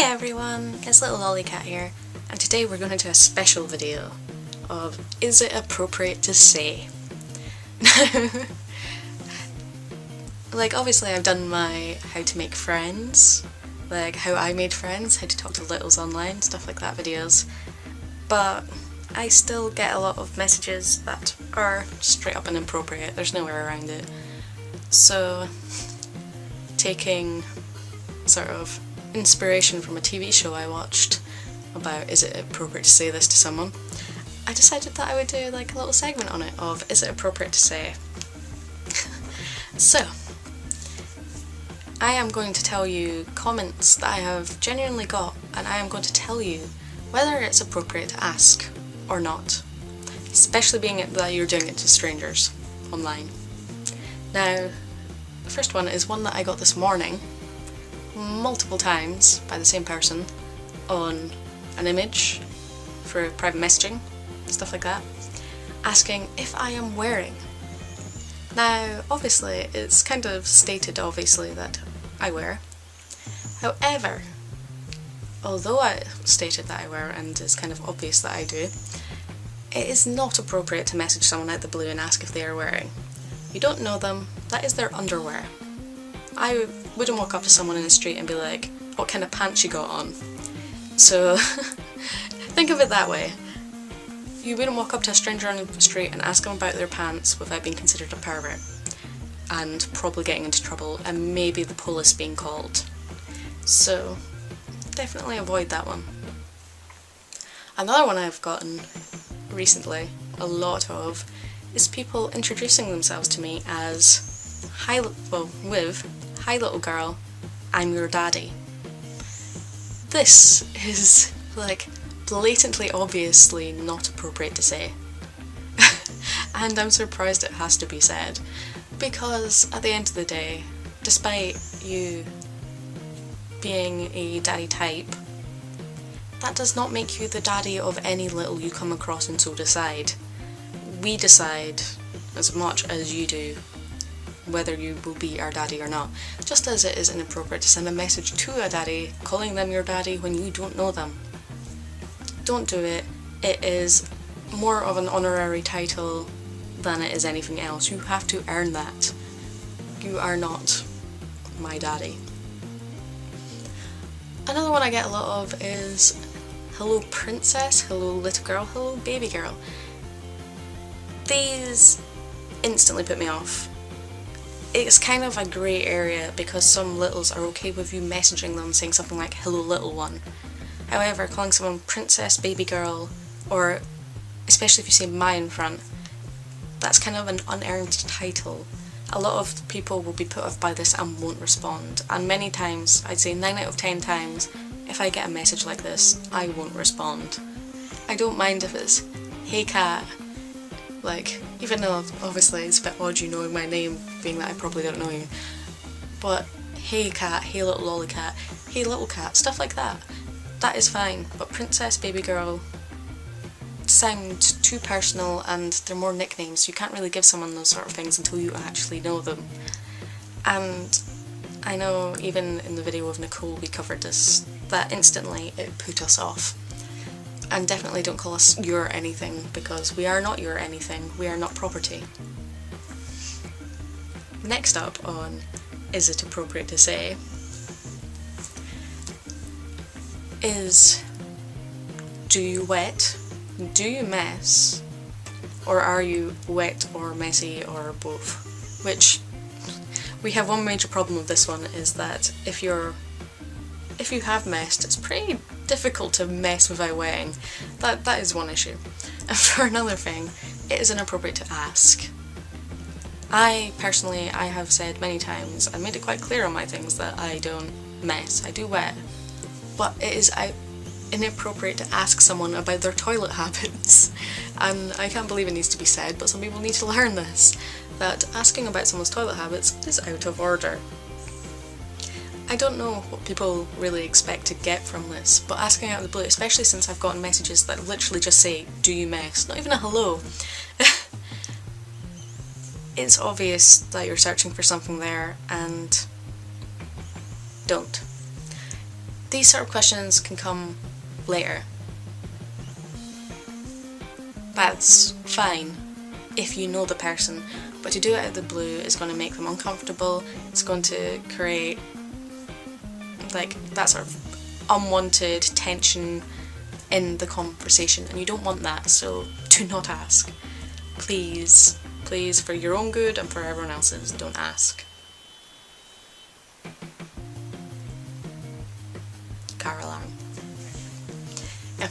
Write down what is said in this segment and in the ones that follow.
Hi everyone, it's Littlelolikat here, and today we're going to do a special video of is it appropriate to say? Like, obviously I've done my how to make friends, like how I made friends, how to talk to littles online, stuff like that videos, but I still get a lot of messages that are straight up inappropriate, there's no way around it. So, taking sort of inspiration from a TV show I watched about is it appropriate to say this to someone, I decided that I would do like a little segment on it of is it appropriate to say. So, I am going to tell you comments that I have genuinely got, and I am going to tell you whether it's appropriate to ask or not, especially being that you're doing it to strangers online. Now, the first one is one that I got this morning multiple times by the same person on an image for private messaging, stuff like that, asking if I am wearing. Now, obviously, it's kind of stated obviously that I wear. However, although I stated that I wear and it's kind of obvious that I do, it is not appropriate to message someone out the blue and ask if they are wearing. You don't know them, that is their underwear. I wouldn't walk up to someone in the street and be like, what kind of pants you got on? So, think of it that way. You wouldn't walk up to a stranger on the street and ask them about their pants without being considered a pervert, and probably getting into trouble, and maybe the police being called. So, definitely avoid that one. Another one I've gotten recently a lot of is people introducing themselves to me as hi little girl, I'm your daddy. This is like blatantly obviously not appropriate to say. And I'm surprised it has to be said, because at the end of the day, despite you being a daddy type, that does not make you the daddy of any little you come across, and so decide. We decide as much as you do whether you will be our daddy or not, just as it is inappropriate to send a message to a daddy calling them your daddy when you don't know them. Don't do it. It is more of an honorary title than it is anything else. You have to earn that. You are not my daddy. Another one I get a lot of is hello princess, hello little girl, hello baby girl. These instantly put me off. It's kind of a grey area because some littles are okay with you messaging them saying something like hello little one. However, calling someone princess, baby girl, or especially if you say my in front, that's kind of an unearned title. A lot of people will be put off by this and won't respond, and many times, I'd say 9 out of 10 times, if I get a message like this, I won't respond. I don't mind if it's hey cat, like, even though obviously it's a bit odd you knowing my name, being that I probably don't know you, but hey cat, hey Littlelolikat, hey little cat, stuff like that, that is fine. But princess, baby girl sound too personal, and they're more nicknames. You can't really give someone those sort of things until you actually know them. And I know even in the video of Nicole we covered this, that instantly it put us off. And definitely don't call us your anything, because we are not your anything, we are not property. Next up on is it appropriate to say is do you wet, do you mess, or are you wet or messy or both? Which, we have one major problem with this one, is that if you have messed, it's pretty difficult to mess without wetting. That is one issue. And for another thing, it is inappropriate to ask. I personally, I have said many times, I made it quite clear on my things that I don't mess, I do wet. But it is inappropriate to ask someone about their toilet habits. And I can't believe it needs to be said, but some people need to learn this, that asking about someone's toilet habits is out of order. I don't know what people really expect to get from this, but asking out of the blue, especially since I've gotten messages that literally just say, do you mess? Not even a hello. It's obvious that you're searching for something there, and don't. these sort of questions can come later. That's fine if you know the person, but to do it out of the blue is going to make them uncomfortable. It's going to create like that sort of unwanted tension in the conversation, and you don't want that, so do not ask. Please, please, for your own good and for everyone else's, don't ask. Car alarm. Yeah.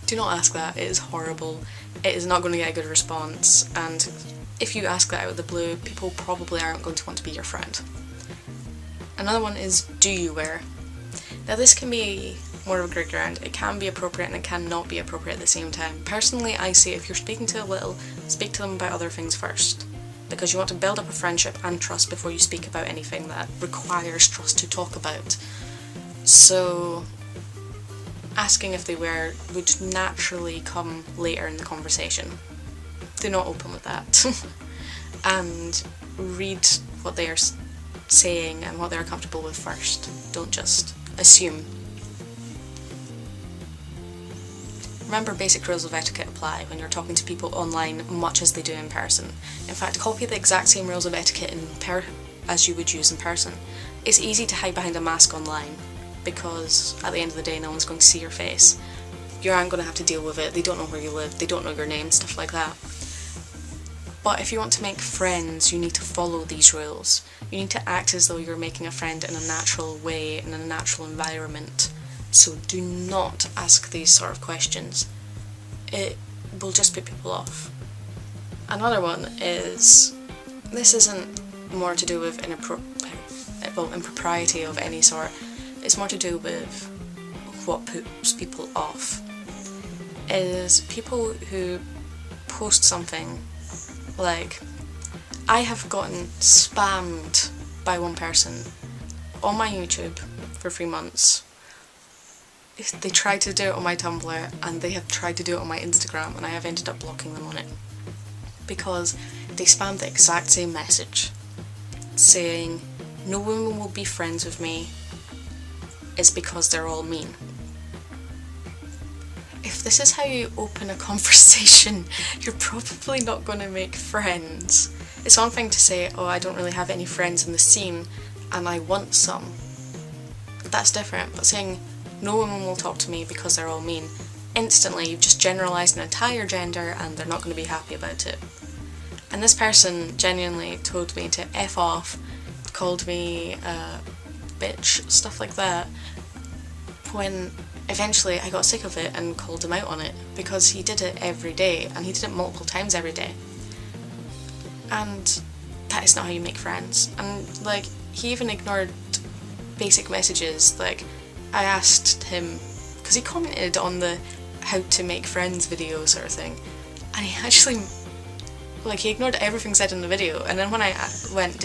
Do not ask that, it is horrible. It is not going to get a good response, and if you ask that out of the blue, people probably aren't going to want to be your friend. Another one is, do you wear? Now this can be more of a grey ground. It can be appropriate and it can not be appropriate at the same time. Personally, I say if you're speaking to a little, speak to them about other things first, because you want to build up a friendship and trust before you speak about anything that requires trust to talk about. So asking if they wear would naturally come later in the conversation. Do not open with that. And read what they are saying and what they're comfortable with first. Don't just assume. Remember, basic rules of etiquette apply when you're talking to people online much as they do in person. In fact, copy the exact same rules of etiquette as you would use in person. It's easy to hide behind a mask online, because at the end of the day no one's going to see your face. You aren't going to have to deal with it, they don't know where you live, they don't know your name, stuff like that. But if you want to make friends, you need to follow these rules. You need to act as though you're making a friend in a natural way, in a natural environment. So do not ask these sort of questions. It will just put people off. Another one is, this isn't more to do with impropriety of any sort, it's more to do with what puts people off. Is people who post something like, I have gotten spammed by one person on my YouTube for 3 months. They tried to do it on my Tumblr and they have tried to do it on my Instagram, and I have ended up blocking them on it because they spammed the exact same message saying, no woman will be friends with me, it's because they're all mean. If this is how you open a conversation, you're probably not going to make friends. It's one thing to say, oh, I don't really have any friends in the scene and I want some. That's different, but saying no woman will talk to me because they're all mean, instantly you've just generalised an entire gender and they're not going to be happy about it. And this person genuinely told me to F off, called me a bitch, stuff like that, when eventually I got sick of it and called him out on it, because he did it every day, and he did it multiple times every day. And that is not how you make friends. And like, he even ignored basic messages. Like, I asked him, because he commented on the how to make friends video sort of thing, and he actually, like, he ignored everything said in the video, and then when I went,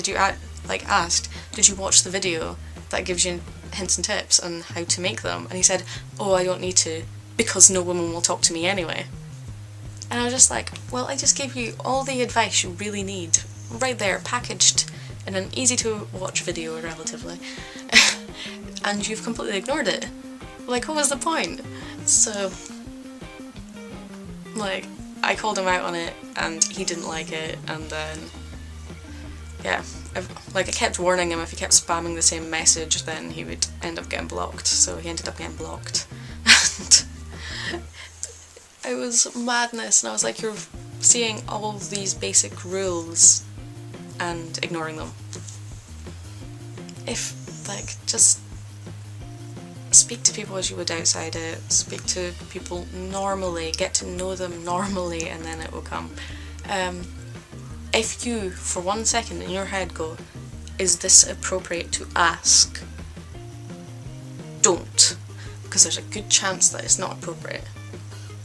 asked, did you watch the video that gives you hints and tips on how to make them? And he said, oh, I don't need to, because no woman will talk to me anyway. And I was just like, well, I just gave you all the advice you really need, right there, packaged in an easy to watch video relatively, and you've completely ignored it. Like, what was the point? So, like, I called him out on it and he didn't like it, and then, yeah, I kept warning him if he kept spamming the same message then he would end up getting blocked, so he ended up getting blocked. And it was madness, and I was like, you're seeing all of these basic rules and ignoring them. If, like, just speak to people as you would outside it, speak to people normally, get to know them normally, and then it will come. If you, for 1 second in your head go, is this appropriate to ask? Don't, because there's a good chance that it's not appropriate.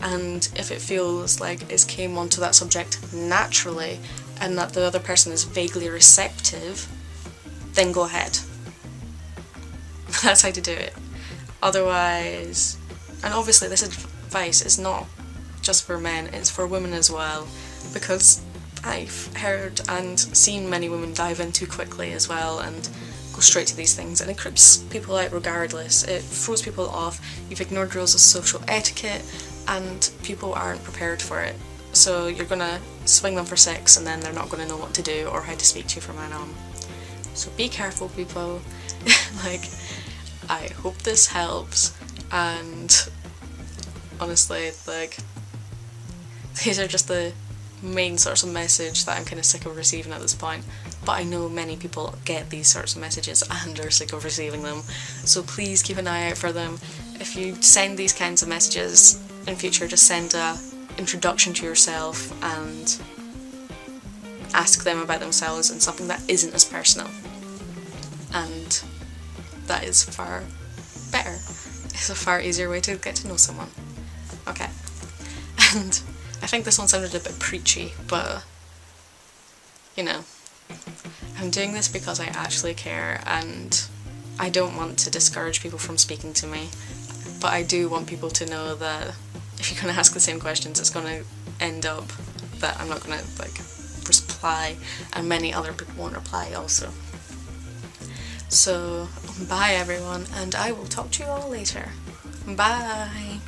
And if it feels like it came onto that subject naturally and that the other person is vaguely receptive, then go ahead. That's how to do it. Otherwise, and obviously this advice is not just for men, it's for women as well, because I've heard and seen many women dive in too quickly as well, and go straight to these things, and it creeps people out regardless. It throws people off. You've ignored rules of social etiquette, and people aren't prepared for it. So you're gonna swing them for 6, and then they're not gonna know what to do or how to speak to you from then on. So be careful, people. Like, I hope this helps, and honestly, like, these are just the main sorts of message that I'm kind of sick of receiving at this point. But I know many people get these sorts of messages and are sick of receiving them, so please keep an eye out for them. If you send these kinds of messages in future, just send a introduction to yourself and ask them about themselves and something that isn't as personal. And that is far better. It's a far easier way to get to know someone. Okay. And I think this one sounded a bit preachy, but you know, I'm doing this because I actually care, and I don't want to discourage people from speaking to me, but I do want people to know that if you're going to ask the same questions, it's going to end up that I'm not going to like reply, and many other people won't reply also. So bye everyone, and I will talk to you all later. Bye!